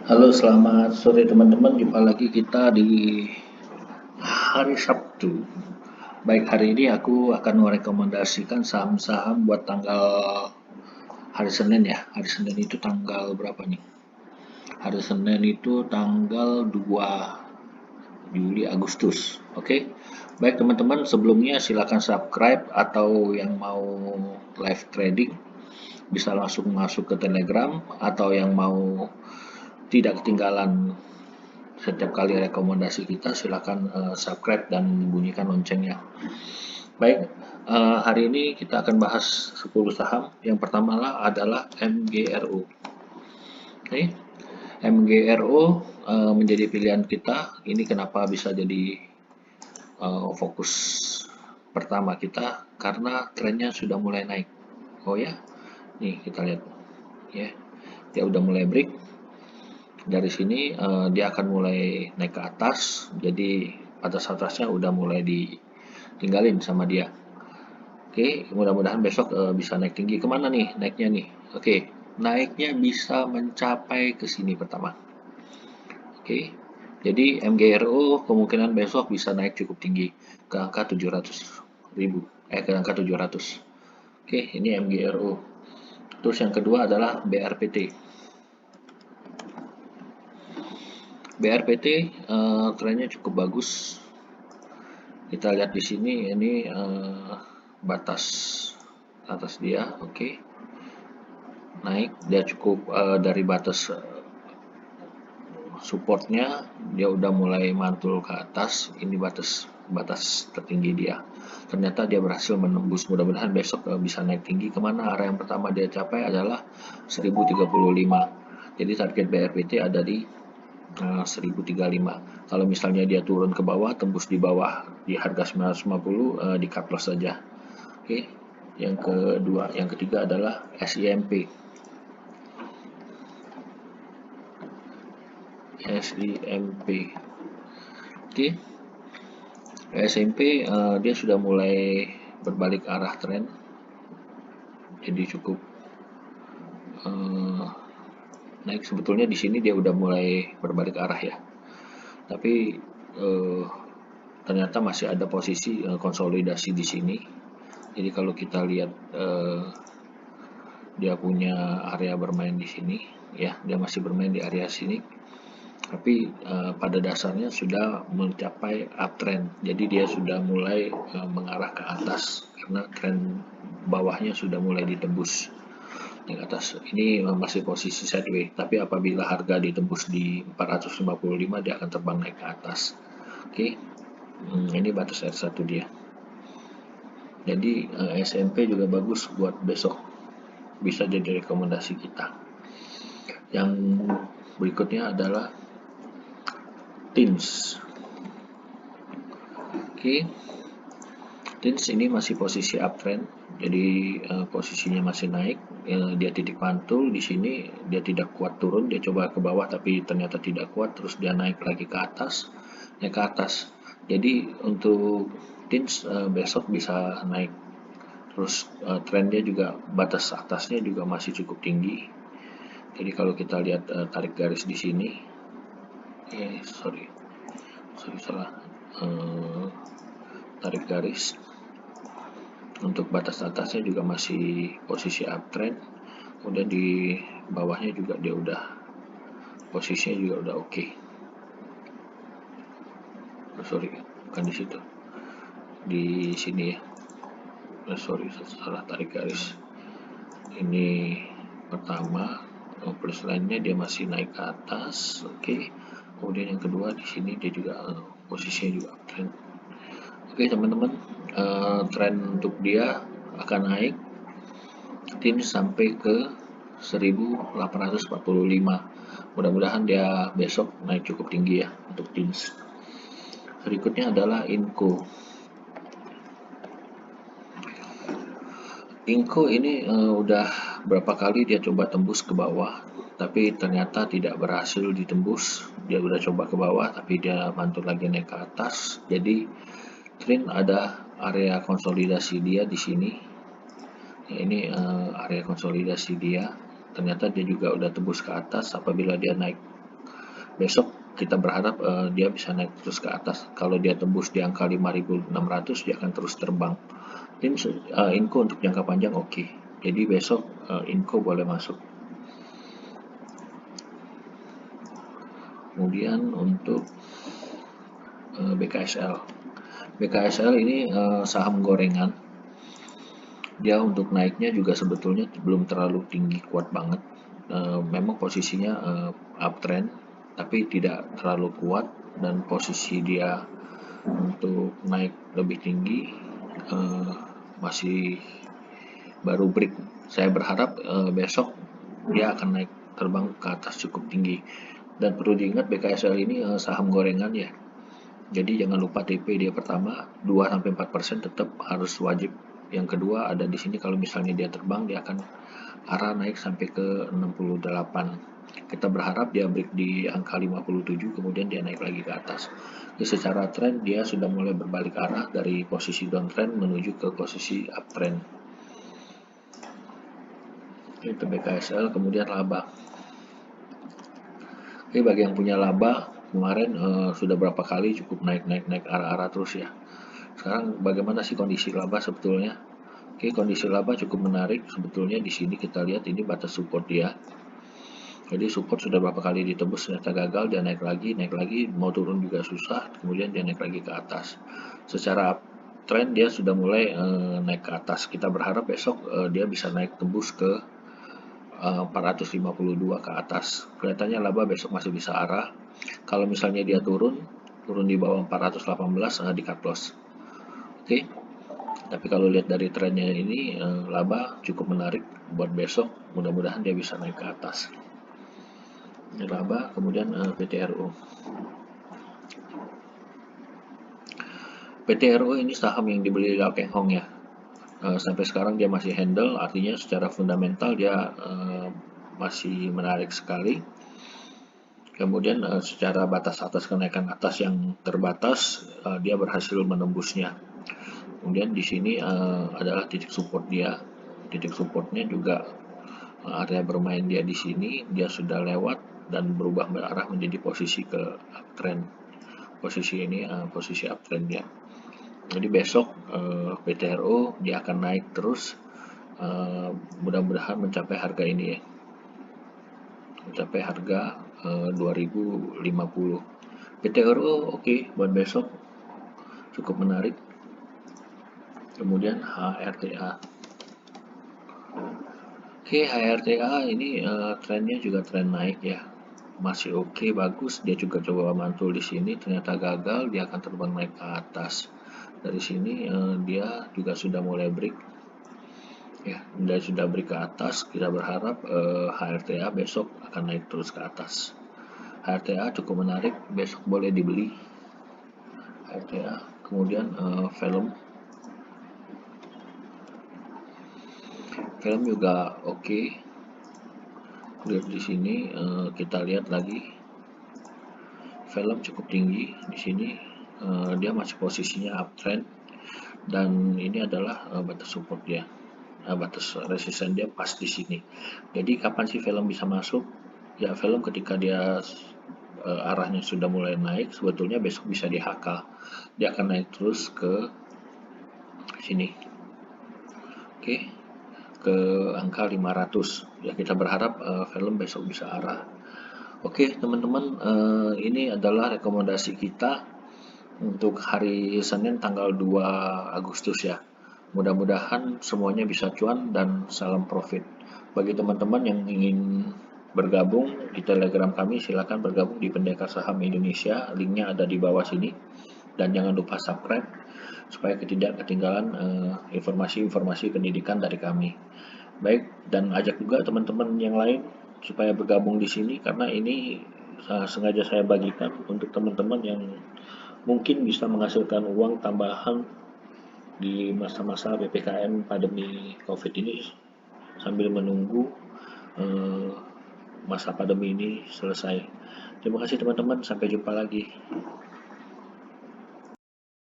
Halo, selamat sore teman-teman. Jumpa lagi kita di hari Sabtu. Baik, hari ini aku akan merekomendasikan saham-saham buat tanggal hari Senin ya. Hari Senin itu tanggal berapa nih? Hari Senin itu tanggal 2 Juli Agustus. Oke. Baik teman-teman, sebelumnya silakan subscribe atau yang mau live trading bisa langsung masuk ke Telegram atau yang mau tidak ketinggalan setiap kali rekomendasi kita silakan subscribe dan bunyikan loncengnya. Baik, hari ini kita akan bahas 10 saham. Yang pertama adalah MGRO. Oke, MGRO menjadi pilihan kita. Ini kenapa bisa jadi fokus pertama kita, karena trennya sudah mulai naik. Oh ya, nih kita lihat ya, dia udah mulai break. Dari sini dia akan mulai naik ke atas, jadi atas-atasnya udah mulai ditinggalin sama dia. Oke, mudah-mudahan besok bisa naik tinggi. Kemana nih naiknya nih? Oke, naiknya bisa mencapai ke sini pertama. Oke, jadi MGRO kemungkinan besok bisa naik cukup tinggi ke angka 700.000, ke angka 700. Oke, ini MGRO. Terus yang kedua adalah BRPT. BRPT trennya cukup bagus. Kita lihat di sini, ini batas atas dia, oke. Naik, dia cukup dari batas supportnya, dia udah mulai mantul ke atas. Ini batas tertinggi dia. Ternyata dia berhasil menembus. Mudah-mudahan besok bisa naik tinggi. Kemana? Arah yang pertama dia capai adalah 1035. Jadi target BRPT ada di 1035. Kalau misalnya dia turun ke bawah, tembus di bawah di harga 950, di cut loss saja. Oke. Yang ketiga adalah SIMP. SIMP. Oke. SIMP dia sudah mulai berbalik arah tren. Jadi cukup naik. Sebetulnya di sini dia udah mulai berbalik arah ya. Tapi ternyata masih ada posisi konsolidasi di sini. Jadi kalau kita lihat dia punya area bermain di sini ya, dia masih bermain di area sini. Tapi pada dasarnya sudah mencapai uptrend. Jadi dia sudah mulai mengarah ke atas karena tren bawahnya sudah mulai ditembus di atas. Ini masih posisi sideways, tapi apabila harga ditembus di 455 dia akan terbang naik ke atas. Oke. Ini batas R1 dia. Jadi SMP juga bagus buat besok, bisa jadi rekomendasi kita. Yang berikutnya adalah TINS. Oke. TINS ini masih posisi uptrend, jadi posisinya masih naik. Dia titik mantul di sini, dia tidak kuat turun, dia coba ke bawah tapi ternyata tidak kuat, terus dia naik lagi ke atas, Jadi untuk TINS besok bisa naik. Terus trennya juga, batas atasnya juga masih cukup tinggi. Jadi kalau kita lihat tarik garis di sini, salah. Tarik garis untuk batas atasnya juga masih posisi uptrend. Kemudian di bawahnya juga dia udah posisinya juga udah oke. Bukan di situ, di sini ya. Salah tarik garis. Ini pertama, plus lainnya dia masih naik ke atas, oke. Kemudian yang kedua di sini dia juga posisinya juga uptrend. Oke teman-teman, tren untuk dia akan naik TINS sampai ke 1845. Mudah-mudahan dia besok naik cukup tinggi ya untuk TINS. Berikutnya adalah INCO. INCO ini udah berapa kali dia coba tembus ke bawah, tapi ternyata tidak berhasil ditembus. Dia udah coba ke bawah, tapi dia mantul lagi naik ke atas. Jadi tren ada area konsolidasi dia di sini. Ya, ini area konsolidasi dia. Ternyata dia juga udah tembus ke atas. Apabila dia naik besok kita berharap dia bisa naik terus ke atas. Kalau dia tembus di angka 5.600 dia akan terus terbang. Ini Inco untuk jangka panjang oke. Jadi besok Inco boleh masuk. Kemudian untuk BKSL. BKSL ini saham gorengan. Dia untuk naiknya juga sebetulnya belum terlalu tinggi kuat banget. Memang posisinya uptrend, tapi tidak terlalu kuat, dan posisi dia untuk naik lebih tinggi masih baru break. Saya berharap besok dia akan naik terbang ke atas cukup tinggi. Dan perlu diingat BKSL ini saham gorengan ya. Jadi jangan lupa TP dia pertama 2-4% tetap harus wajib. Yang kedua ada di sini kalau misalnya dia terbang dia akan arah naik sampai ke 68. Kita berharap dia break di angka 57 kemudian dia naik lagi ke atas. Jadi secara tren dia sudah mulai berbalik arah dari posisi downtrend menuju ke posisi uptrend. Itu BKSL. Kemudian laba. Oke, bagi yang punya laba kemarin sudah berapa kali cukup naik arah-arah terus ya. Sekarang bagaimana sih kondisi laba sebetulnya? Oke, kondisi laba cukup menarik sebetulnya. Di sini kita lihat ini batas support dia. Jadi support sudah berapa kali ditembus ternyata gagal, dia naik lagi, mau turun juga susah, kemudian dia naik lagi ke atas. Secara trend dia sudah mulai naik ke atas. Kita berharap besok dia bisa naik tembus ke 452 ke atas. Kelihatannya laba besok masih bisa arah. Kalau misalnya dia turun di bawah 418 di cut loss. Oke. Tapi kalau lihat dari trennya ini laba cukup menarik buat besok. Mudah-mudahan dia bisa naik ke atas. Laba, kemudian PTRO. PTRO ini saham yang dibeli Lau Keng Hong ya. Sampai sekarang dia masih handle, artinya secara fundamental dia masih menarik sekali. Kemudian secara batas atas kenaikan atas yang terbatas dia berhasil menembusnya. Kemudian di sini adalah titik support dia. Titik supportnya juga area bermain dia di sini dia sudah lewat dan berubah arah menjadi posisi ke uptrend. Posisi ini posisi uptrend dia. Jadi besok PTRO dia akan naik terus. Mudah-mudahan mencapai harga ini ya. Mencapai harga 2050. PTRO oke, buat besok cukup menarik. Kemudian HRTA. Oke, HRTA ini trennya juga tren naik ya. Masih oke, bagus. Dia juga coba mantul di sini, ternyata gagal, dia akan terbang naik ke atas. Dari sini dia juga sudah mulai break. Ya, dia sudah break ke atas. Kita berharap HRTA besok akan naik terus ke atas. HRTA cukup menarik, besok boleh dibeli. HRTA. Kemudian film juga oke. Lihat di sini kita lihat lagi film cukup tinggi di sini. Dia masih posisinya uptrend dan ini adalah batas support dia. Batas resisten dia pas di sini. Jadi kapan sih film bisa masuk? Ya film ketika dia arahnya sudah mulai naik, sebetulnya besok bisa di HK. Dia akan naik terus ke sini. Oke. Ke angka 500. Ya kita berharap film besok bisa arah. Oke teman-teman, ini adalah rekomendasi kita untuk hari Senin tanggal 2 Agustus ya. Mudah-mudahan semuanya bisa cuan dan salam profit. Bagi teman-teman yang ingin bergabung di Telegram kami, silakan bergabung di Pendekar Saham Indonesia. Linknya ada di bawah sini. Dan jangan lupa subscribe supaya tidak ketinggalan informasi-informasi pendidikan dari kami. Baik, dan ajak juga teman-teman yang lain supaya bergabung di sini karena ini sengaja saya bagikan untuk teman-teman yang mungkin bisa menghasilkan uang tambahan di masa-masa PPKM pandemi COVID ini sambil menunggu masa pandemi ini selesai. Terima kasih teman-teman, sampai jumpa lagi.